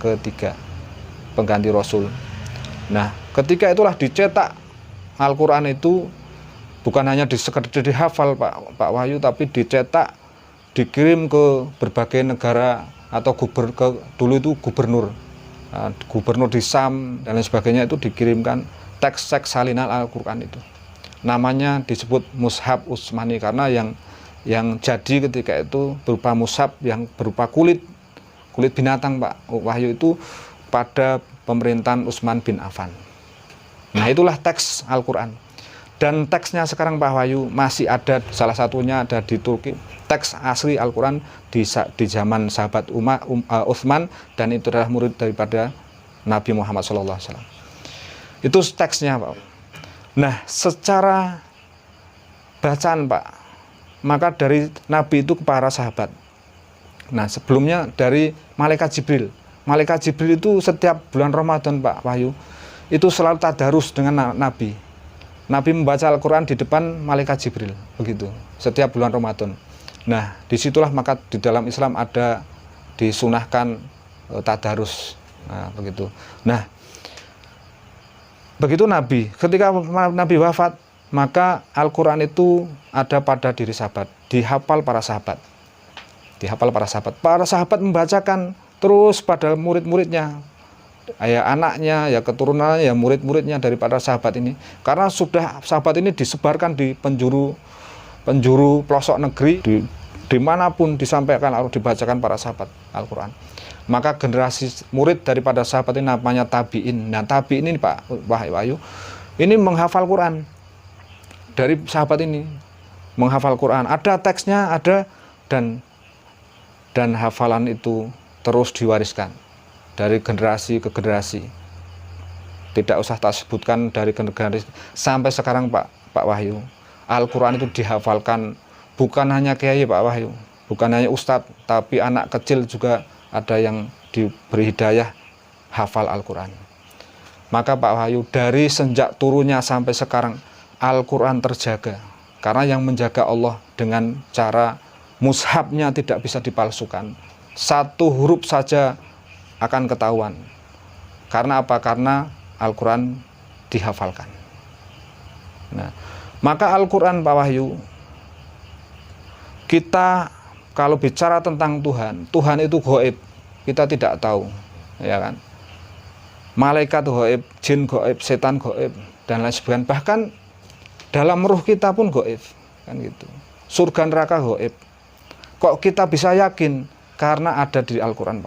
ketiga, pengganti Rasul. Nah, ketika itulah dicetak Al-Quran itu bukan hanya sekedar dihafal Pak Wahyu, tapi dicetak, dikirim ke berbagai negara atau dulu itu gubernur di Syam dan lain sebagainya, itu dikirimkan teks-teks salinan Al-Quran itu. Namanya disebut Mushaf Utsmani karena yang jadi ketika itu berupa mushaf yang berupa kulit binatang Pak Wahyu, itu pada pemerintahan Utsman bin Affan. Nah, itulah teks Al-Quran. Dan teksnya sekarang Pak Wahyu masih ada, salah satunya ada di Turki, teks asli Al-Quran di zaman sahabat Utsman, dan itu adalah murid daripada Nabi Muhammad SAW. Itu teksnya Pak. Nah, secara bacaan Pak, maka dari Nabi itu ke para sahabat. Nah, sebelumnya dari Malaikat Jibril. Malaikat Jibril itu setiap bulan Ramadan Pak Wahyu, itu selalu tadarus dengan Nabi. Nabi membaca Al-Quran di depan Malaikat Jibril, begitu, setiap bulan Ramadan. Nah, disitulah maka di dalam Islam ada disunahkan tadarus. Nah, begitu. Nah, begitu Nabi, ketika Nabi wafat, maka Al-Quran itu ada pada diri sahabat, dihafal para sahabat. Para sahabat membacakan terus pada murid-muridnya, ya anaknya, ya keturunannya, ya murid-muridnya daripada sahabat ini. Karena sudah sahabat ini disebarkan di penjuru pelosok negeri, dimanapun disampaikan harus dibacakan para sahabat Al-Quran. Maka generasi murid daripada sahabat ini namanya tabi'in. Nah, tabi'in ini Pak Wahyu, ini menghafal Quran dari sahabat ini, menghafal Quran. Ada teksnya, ada, dan hafalan itu terus diwariskan dari generasi ke generasi. Tidak usah tak sebutkan dari generasi sampai sekarang Pak Wahyu. Al-Quran itu dihafalkan bukan hanya kiai Pak Wahyu, bukan hanya ustadz, tapi anak kecil juga ada yang diberi hidayah hafal Al-Quran. Maka Pak Wahyu, dari sejak turunnya sampai sekarang Al-Quran terjaga, karena yang menjaga Allah dengan cara mushafnya tidak bisa dipalsukan. Satu huruf saja akan ketahuan. Karena apa? Karena Al-Quran dihafalkan. Nah, maka Al-Quran Pak Wahyu, kita kalau bicara tentang Tuhan itu gaib, kita tidak tahu, ya kan? Malaikat gaib, jin gaib, setan gaib, dan lain sebagainya. Bahkan dalam ruh kita pun gaib, kan gitu. Surga neraka gaib. Kok kita bisa yakin? Karena ada di Al-Quran.